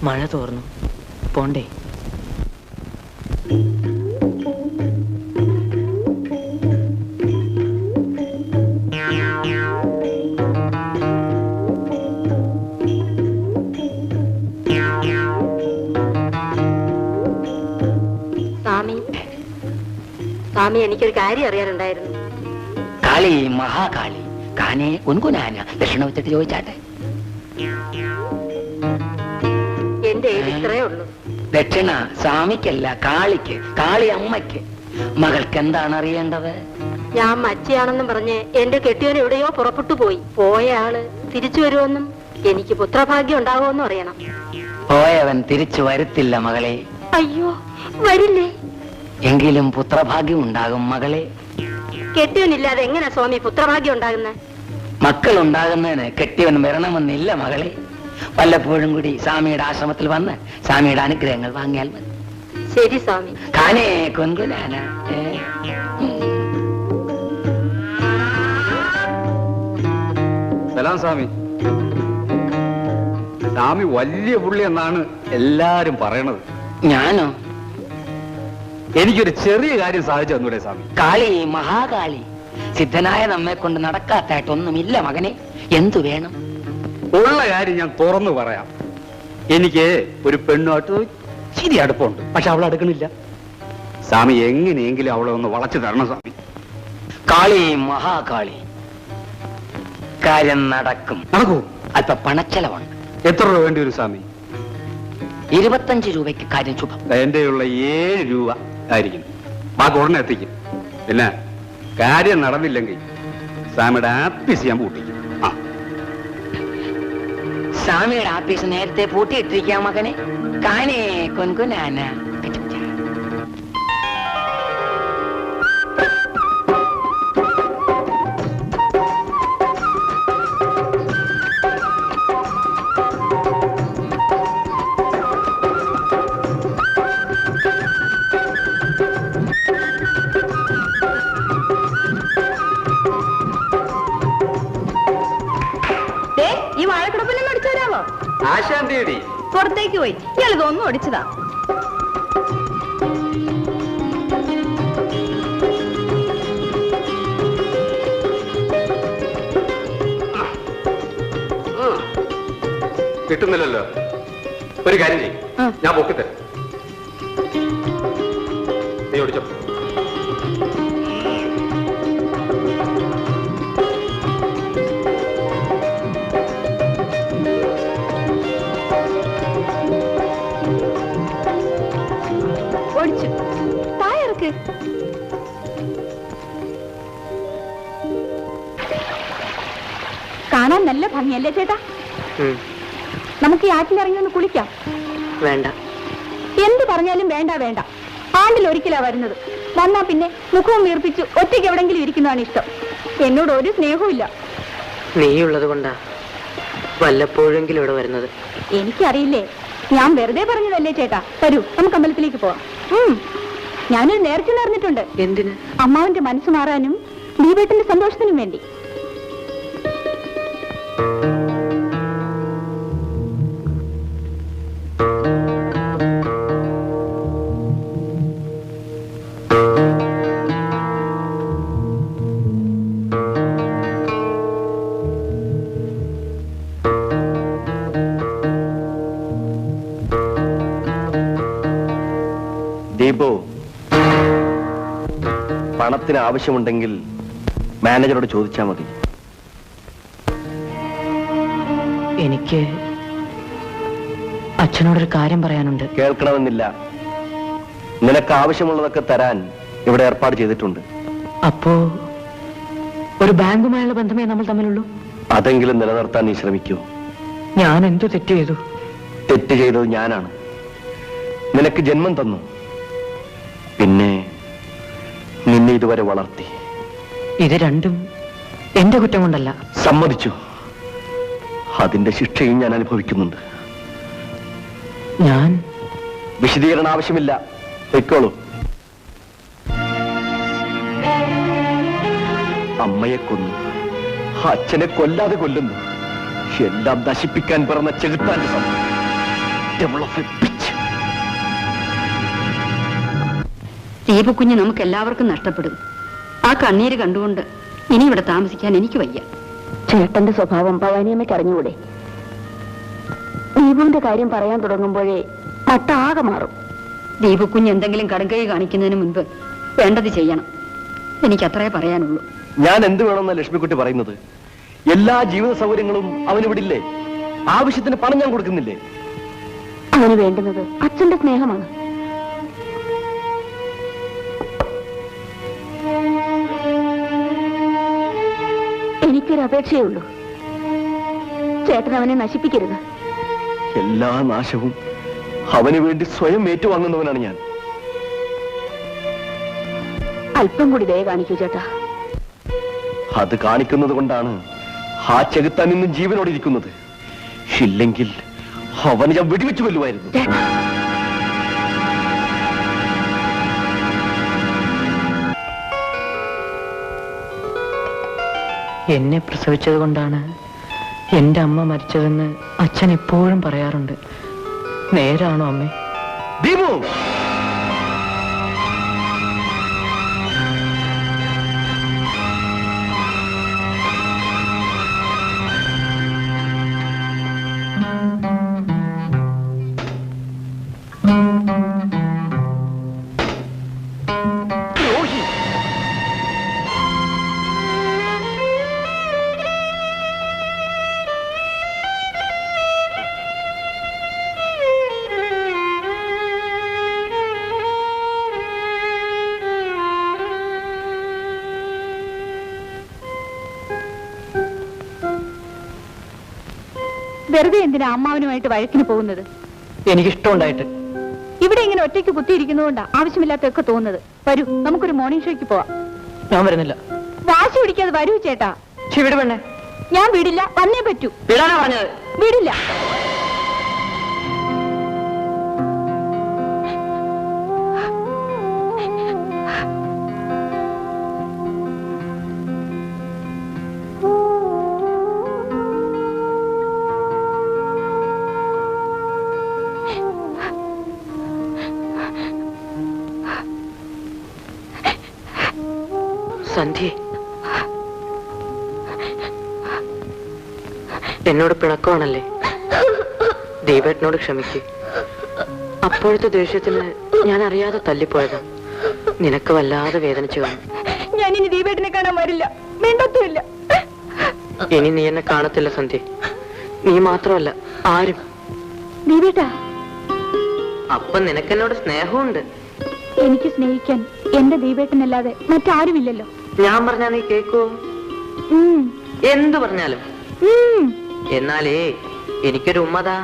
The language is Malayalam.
മഴ തോർന്നു പോണ്ടേ? സ്വാമി, എനിക്കൊരു കാര്യം അറിയാനുണ്ടായിരുന്നു. കാളി, മഹാകാളി, കാനെ കുൻകുനാന ദക്ഷിണ വെച്ചിട്ട് ചോദിച്ചാട്ടെ. എന്റെ ഇത്രേ ഉള്ളൂ. ദക്ഷിണ സ്വാമിക്കല്ല, കാളിക്ക്, കാളി അമ്മയ്ക്ക്. മകൾക്ക് എന്താണ് അറിയേണ്ടത്? ഞാൻ മച്ചിയാണെന്നും പറഞ്ഞ് എന്റെ കെട്ടിയവൻ എവിടെയോ പുറപ്പെട്ടു പോയി. പോയ ആള് തിരിച്ചു വരുമെന്നും എനിക്ക് പുത്രഭാഗ്യം ഉണ്ടാകുമെന്നും അറിയണം. പോയവൻ തിരിച്ചു വരത്തില്ല മകളെ. അയ്യോ, വരില്ലേ? എങ്കിലും പുത്രഭാഗ്യം ഉണ്ടാകും മകളെ. കെട്ടിയവനില്ലാതെ എങ്ങനെ സ്വാമി പുത്രഭാഗ്യം ഉണ്ടാകുന്നത്? മക്കൾ ഉണ്ടാകുന്നതിന് കെട്ടിയവൻ വരണമെന്നില്ല മകളെ. വല്ലപ്പോഴും കൂടി സ്വാമിയുടെ ആശ്രമത്തിൽ വന്ന് സ്വാമിയുടെ അനുഗ്രഹങ്ങൾ വാങ്ങിയാൽ മതി. ശരി സ്വാമി. കാനേ കുൻകുനാന. സലാം സ്വാമി. സ്വാമി വലിയ പുള്ളി എന്നാണ് എല്ലാരും പറയണത്. ഞാനോ? എനിക്കൊരു ചെറിയ കാര്യം സാധിച്ചു തന്നൂടെ സ്വാമി? കാളി, മഹാകാളി, സിദ്ധനായ നമ്മെ കൊണ്ട് നടക്കാത്തായിട്ടൊന്നുമില്ല മകനെ. എന്തു വേണം? ഉള്ള കാര്യം ഞാൻ തുറന്നു പറയാം. എനിക്ക് ഒരു പെണ്ണുമായിട്ട് ചിരി അടുപ്പമുണ്ട്. പക്ഷെ അവൾ അടുക്കണില്ല. സ്വാമി എങ്ങനെയെങ്കിലും അവളെ ഒന്ന് വളച്ചു തരണം സ്വാമി. കാളി, മഹാകാളി, കാര്യം നടക്കും. നടക്കൂ? അല്പ പണച്ചെലവുണ്ട്. എത്ര രൂപ വേണ്ടി വരും സ്വാമി? 25 രൂപയ്ക്ക് കാര്യം ശുഭം. എന്റെയുള്ള 7 രൂപ ആയിരിക്കും. ബാക്കി ഉടനെ എത്തിക്കും. പിന്നെ കാര്യം നടന്നില്ലെങ്കിൽ സ്വാമിയുടെ ആപ്പീസ് ഞാൻ പൂട്ടിക്കും. സ്വാമിയുടെ ആപ്പീസ് നേരത്തെ പൂട്ടിയിട്ടിരിക്കാം മകനെ. കാനേ കുൻകുനാന. ഈ വാഴക്കിടപ്പിലൊന്നും അടിച്ചു തരാമോ? ആശാന്തിയടി പുറത്തേക്ക് പോയി. ഇയാൾ ഇതൊന്നും അടിച്ചതാ. കിട്ടുന്നില്ലല്ലോ. ഒരു കാര്യം ചെയ്യും, ഞാൻ പൊക്കിത്തരാം. നീ ഓടിച്ചോ. കാണാൻ നല്ല ഭംഗിയല്ലേ ചേട്ടാ? നമുക്ക് ഈ ആറ്റിലിറങ്ങി ഒന്ന് കുളിക്കാം. വേണ്ട. എന്ത് പറഞ്ഞാലും വേണ്ട വേണ്ട. ആണ്ടിൽ ഒരിക്കലാ വരുന്നത്. വന്നാ പിന്നെ മുഖവും വീർപ്പിച്ച് ഒറ്റയ്ക്ക് എവിടെങ്കിലും ഇരിക്കുന്നതാണ് ഇഷ്ടം. എന്നോട് ഒരു സ്നേഹവും ഇല്ല. നീയുള്ളത് കൊണ്ടാ വല്ലപ്പോഴെങ്കിലും ഇവിടെ വരുന്നത്. എനിക്കറിയില്ലേ, ഞാൻ വെറുതെ പറഞ്ഞതല്ലേ ചേട്ടാ. വരൂ, നമുക്ക് അമ്പലത്തിലേക്ക് പോവാം. ഞാനൊരു നേർച്ച നേർന്നിട്ടുണ്ട്. എന്തിന്? അമ്മാവന്റെ മനസ്സ് മാറാനും ദീപേട്ടന്റെ സന്തോഷത്തിനും വേണ്ടി. ദീപു, പണത്തിന് ആവശ്യമുണ്ടെങ്കിൽ മാനേജറോട് ചോദിച്ചാൽ മതി. എനിക്ക് അച്ഛനോടൊരു കാര്യം പറയാനുണ്ട്. കേൾക്കണമെന്നില്ല. നിനക്ക് ആവശ്യമുള്ളതൊക്കെ തരാൻ ഇവിടെ ഏർപ്പാട് ചെയ്തിട്ടുണ്ട്. അപ്പോ ഒരു ബാങ്കുമായുള്ള ബന്ധമേ നമ്മൾ തമ്മിലുള്ളൂ? അതെങ്കിലും നിലനിർത്താൻ നീ ശ്രമിക്കൂ. ഞാൻ എന്തു തെറ്റ് ചെയ്തു? തെറ്റ് ചെയ്തത് ഞാനാണ്. നിനക്ക് ജന്മം തന്നു, പിന്നെ നിന്നെ ഇതുവരെ വളർത്തി. ഇത് രണ്ടും എന്റെ കുറ്റം കൊണ്ടല്ല. സമ്മതിച്ചു. അതിന്റെ ശിക്ഷയും ഞാൻ അനുഭവിക്കുന്നുണ്ട്. ഞാൻ വിശദീകരണം ആവശ്യമില്ല, പൊയ്ക്കോളൂ. അമ്മയെ കൊന്നു, അച്ഛനെ കൊല്ലാതെ കൊല്ലുന്നു. എല്ലാം നശിപ്പിക്കാൻ പിറന്ന ചെകുത്താന്റെ സമയം. Devil of a bitch. ദീപക്കുഞ്ഞ് നമുക്ക് എല്ലാവർക്കും നഷ്ടപ്പെടും. ആ കണ്ണീര് കണ്ടുകൊണ്ട് ഇനി ഇവിടെ താമസിക്കാൻ എനിക്ക് വയ്യ. ചേട്ടന്റെ സ്വഭാവം ഭവാനിയമ്മയ്ക്ക് അറിഞ്ഞുകൂടെ? ദീപുവിന്റെ കാര്യം പറയാൻ തുടങ്ങുമ്പോഴേ മട്ടാകെ മാറും. ദീപക്കുഞ്ഞ് എന്തെങ്കിലും കടുങ്കൈ കാണിക്കുന്നതിന് മുൻപ് വേണ്ടത് ചെയ്യണം. എനിക്ക് അത്രേ പറയാനുള്ളൂ. ഞാൻ എന്ത് വേണമെന്ന ലക്ഷ്മിക്കുട്ടി പറയുന്നത്? എല്ലാ ജീവിത സൗകര്യങ്ങളും അവനിവിടില്ലേ? ആവശ്യത്തിന് പണം ഞാൻ കൊടുക്കുന്നില്ലേ? അവന് വേണ്ടുന്നത് അച്ഛന്റെ സ്നേഹമാണ്. എനിക്കൊരു അപേക്ഷയേ ഉള്ളൂ. ചേട്ടൻ അവനെ നശിപ്പിക്കരുത്. എല്ലാ നാശവും അവന് വേണ്ടി സ്വയം ഏറ്റുവാങ്ങുന്നവനാണ് ഞാൻ. അല്പം കൂടി ദയ കാണിക്കൂ ചേട്ടാ. അത് കാണിക്കുന്നത് കൊണ്ടാണ് ആ ചെകുത്താൻ ഇന്ന് ജീവനോടെ ഇരിക്കുന്നത്. ഇല്ലെങ്കിൽ അവന് ഞാൻ വെടിവെച്ചു കൊല്ലുമായിരുന്നു. എന്നെ പ്രസവിച്ചത് കൊണ്ടാണ് എന്റെ അമ്മ മരിച്ചതെന്ന് അച്ഛൻ എപ്പോഴും പറയാറുണ്ട്. നേരാണോ അമ്മേ? ദീപു, വെറുതെ എന്തിനാ അമ്മാവനുമായിട്ട് വഴക്കിന് പോകുന്നത്? എനിക്കിഷ്ടമുണ്ടായിട്ട്. ഇവിടെ ഇങ്ങനെ ഒറ്റയ്ക്ക് കുത്തിയിരിക്കുന്നതുകൊണ്ടാ ആവശ്യമില്ലാത്തൊക്കെ തോന്നുന്നത്. വരൂ, നമുക്കൊരു മോർണിംഗ് ഷോയ്ക്ക് പോവാം. ഞാൻ വരുന്നില്ല. വാശി പിടിക്കാതെ വരൂ ചേട്ടാ. വിട് പെണ്ണെ. ഞാൻ വിടില്ല, വന്നേ പറ്റൂ. വിടാനാ പറഞ്ഞത്. വിടില്ല. സന്ധ്യ, എന്നോട് പിണക്കമാണല്ലേ? ദീപേട്ടനോട് ക്ഷമിക്ക്. അപ്പോഴത്തെ ദേഷ്യത്തിന് ഞാൻ അറിയാതെ തല്ലിപ്പോയതാ. നിനക്ക് വല്ലാതെ വേദനിച്ചു കാണും. ഞാൻ ഇനി ദീപേട്ടനെ കാണാൻ വരില്ല, വേണ്ടത്തുമില്ല. ഇനി നീ എന്നെ കാണത്തില്ല സന്ധ്യ. നീ മാത്രമല്ല, ആരും. ദീപേട്ടാ, അപ്പൊ നിനക്കെന്നോട് സ്നേഹമുണ്ട്. എനിക്ക് സ്നേഹിക്കാൻ എന്റെ ദീപേട്ടനല്ലാതെ മറ്റാരുമില്ലല്ലോ. ഞാൻ പറഞ്ഞാ നീ കേക്കോ? എന്തു പറഞ്ഞാലും. എന്നാലേ എനിക്കൊരു ഉമ്മതാ.